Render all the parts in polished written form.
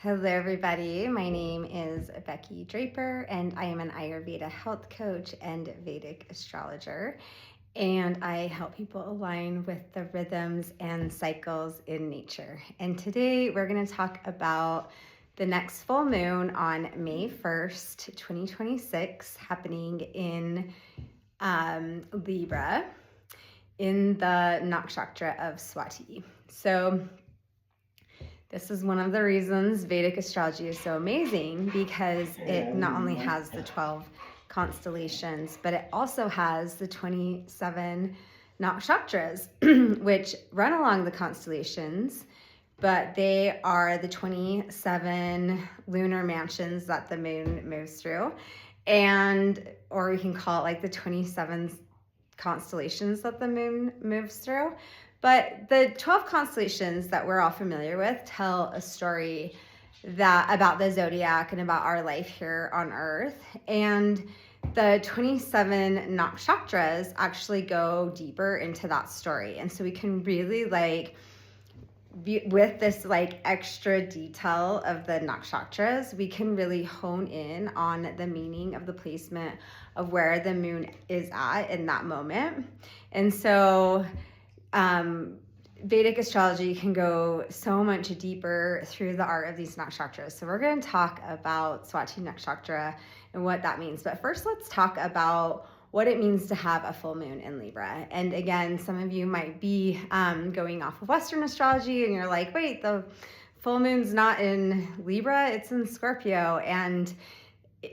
Hello, everybody. My name is Becky Draper, and I am an Ayurveda health coach and Vedic astrologer. And I help people align with the rhythms and cycles in nature. And today we're going to talk about the next full moon on May 1st, 2026, happening in Libra in the Nakshatra of Swati. So this is one of the reasons Vedic astrology is so amazing, because it not only has the 12 constellations, but it also has the 27 nakshatras, which run along the constellations, but they are the 27 lunar mansions that the moon moves through. Or we can call it like the 27 constellations that the moon moves through. But the 12 constellations that we're all familiar with tell a story about the zodiac and about our life here on Earth. And the 27 nakshatras actually go deeper into that story. And so we can really with this extra detail of the nakshatras, we can really hone in on the meaning of the placement of where the moon is at in that moment. And so Vedic astrology can go so much deeper through the art of these nakshatras. So we're going to talk about Swati Nakshatra and what that means. But first, let's talk about what it means to have a full moon in Libra. And again, some of you might be going off of Western astrology and you're like, wait, the full moon's not in Libra, it's in Scorpio. And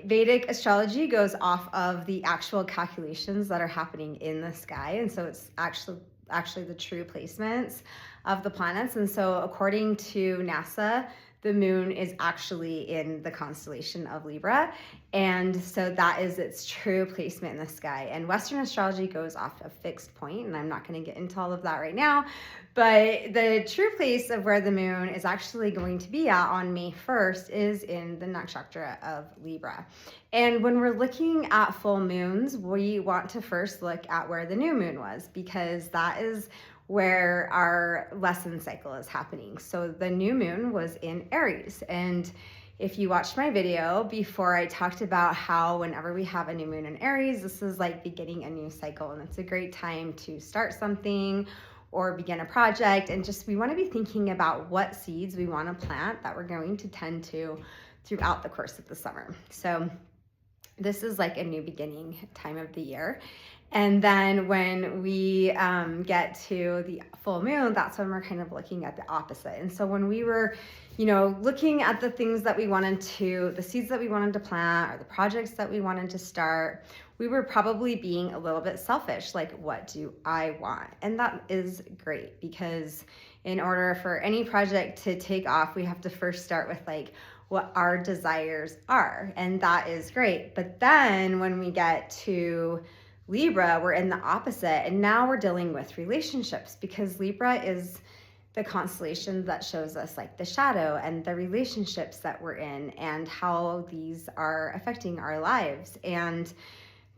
Vedic astrology goes off of the actual calculations that are happening in the sky. And so it's actually the true placements of the planets. And so according to NASA, the moon is actually in the constellation of Libra. And so that is its true placement in the sky. And Western astrology goes off a fixed point, and I'm not going to get into all of that right now. But the true place of where the moon is actually going to be at on May 1st is in the nakshatra of Libra. And when we're looking at full moons, we want to first look at where the new moon was, because that is where our lesson cycle is happening. So the new moon was in Aries. And if you watched my video before, I talked about how whenever we have a new moon in Aries, this is like beginning a new cycle. And it's a great time to start something or begin a project. And just, we want to be thinking about what seeds we want to plant that we're going to tend to throughout the course of the summer. So this is like a new beginning time of the year. And then when we get to the full moon, that's when we're kind of looking at the opposite. And so when we were, looking at the things that we wanted to, the seeds that we wanted to plant or the projects that we wanted to start, we were probably being a little bit selfish, like, what do I want? And that is great, because in order for any project to take off, we have to first start with what our desires are. And that is great. But then when we get to Libra, we're in the opposite, and now we're dealing with relationships, because Libra is the constellation that shows us the shadow and the relationships that we're in and how these are affecting our lives. And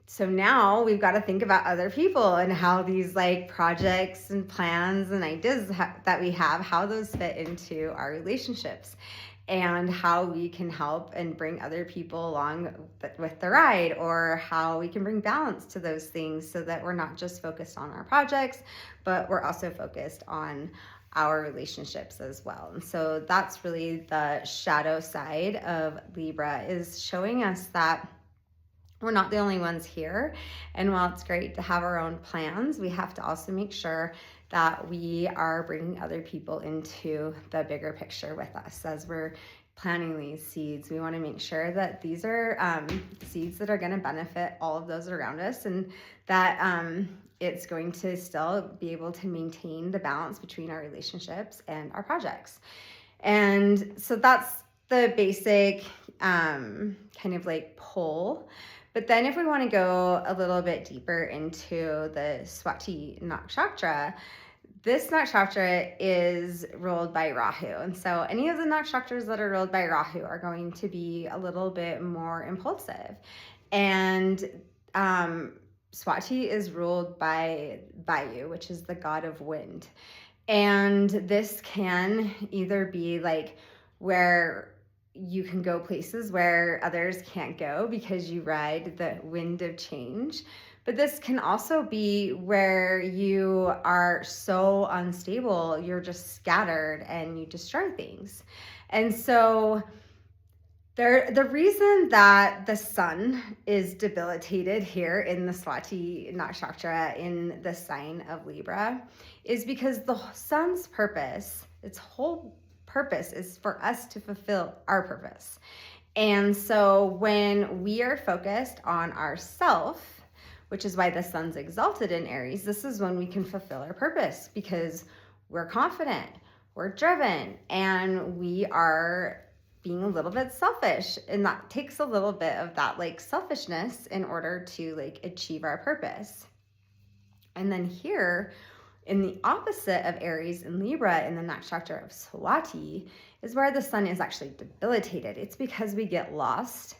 so now we've got to think about other people and how these projects and plans and ideas that we have, how those fit into our relationships, and how we can help and bring other people along with the ride, or how we can bring balance to those things so that we're not just focused on our projects, but we're also focused on our relationships as well. And so that's really the shadow side of Libra, is showing us that we're not the only ones here. And while it's great to have our own plans, we have to also make sure that we are bringing other people into the bigger picture with us as we're planting these seeds. We want to make sure that these are seeds that are going to benefit all of those around us, and that it's going to still be able to maintain the balance between our relationships and our projects. And so that's the basic kind of pull. But then if we want to go a little bit deeper into the Swati Nakshatra, this nakshatra is ruled by Rahu. And so any of the nakshatras that are ruled by Rahu are going to be a little bit more impulsive. And Swati is ruled by Vayu, which is the god of wind. And this can either be where you can go places where others can't go because you ride the wind of change. But this can also be where you are so unstable, you're just scattered and you destroy things. And so the reason that the sun is debilitated here in the Swati Nakshatra in the sign of Libra is because the sun's purpose, its whole purpose, is for us to fulfill our purpose. And so when we are focused on ourself, which is why the sun's exalted in Aries, this is when we can fulfill our purpose because we're confident, we're driven, and we are being a little bit selfish, and that takes a little bit of that like selfishness in order to like achieve our purpose. And then here in the opposite of Aries and Libra in the nakshatra of Swati is where the sun is actually debilitated. It's because we get lost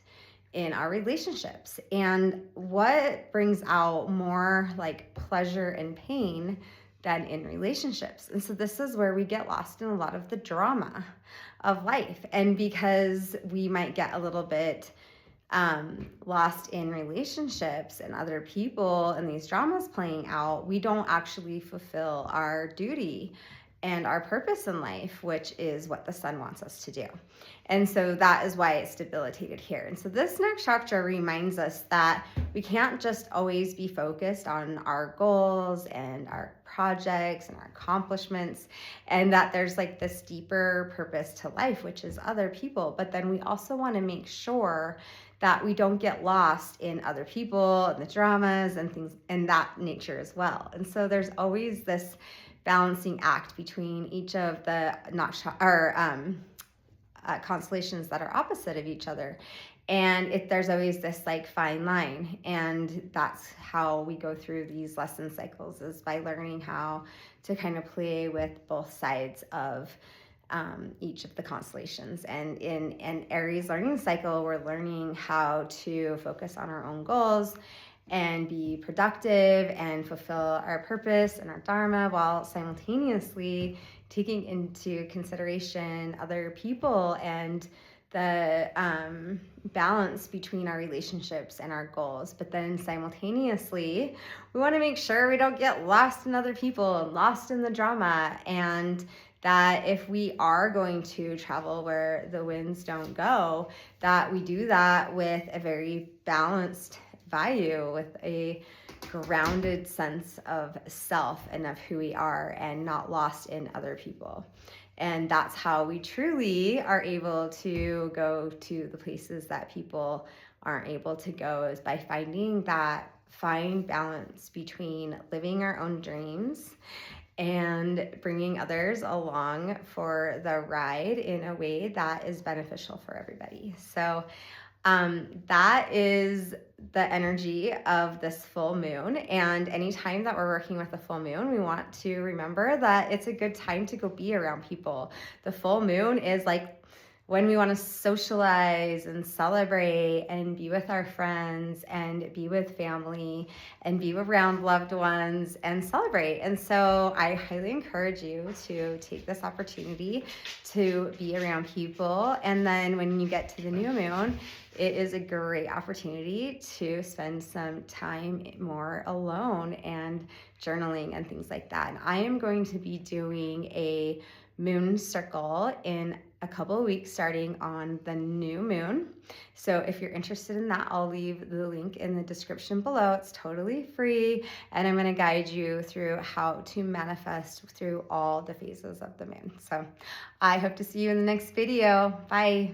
in our relationships. And what brings out more like pleasure and pain than in relationships? And so this is where we get lost in a lot of the drama of life. And because we might get a little bit lost in relationships and other people and these dramas playing out, we don't actually fulfill our duty and our purpose in life, which is what the sun wants us to do. And so that is why it's debilitated here. And so this nakshatra reminds us that we can't just always be focused on our goals and our projects and our accomplishments, and that there's like this deeper purpose to life, which is other people. But then we also want to make sure that we don't get lost in other people and the dramas and things in that nature as well. And so there's always this balancing act between each of the constellations that are opposite of each other. And there's always this like fine line. And that's how we go through these lesson cycles, is by learning how to kind of play with both sides of each of the constellations. And in an Aries learning cycle, we're learning how to focus on our own goals and be productive and fulfill our purpose and our dharma, while simultaneously taking into consideration other people and the balance between our relationships and our goals. But then simultaneously, we want to make sure we don't get lost in other people and lost in the drama, and that if we are going to travel where the winds don't go, that we do that with a very balanced Vayu, with a grounded sense of self and of who we are, and not lost in other people. And that's how we truly are able to go to the places that people aren't able to go, is by finding that fine balance between living our own dreams and bringing others along for the ride in a way that is beneficial for everybody. So that is the energy of this full moon. And anytime that we're working with the full moon, we want to remember that it's a good time to go be around people. The full moon is like when we want to socialize and celebrate and be with our friends and be with family and be around loved ones and celebrate. And so I highly encourage you to take this opportunity to be around people. And then when you get to the new moon, it is a great opportunity to spend some time more alone and journaling and things like that. And I am going to be doing a moon circle in a couple of weeks starting on the new moon. So if you're interested in that, I'll leave the link in the description below. It's totally free, and I'm going to guide you through how to manifest through all the phases of the moon. So I hope to see you in the next video. Bye.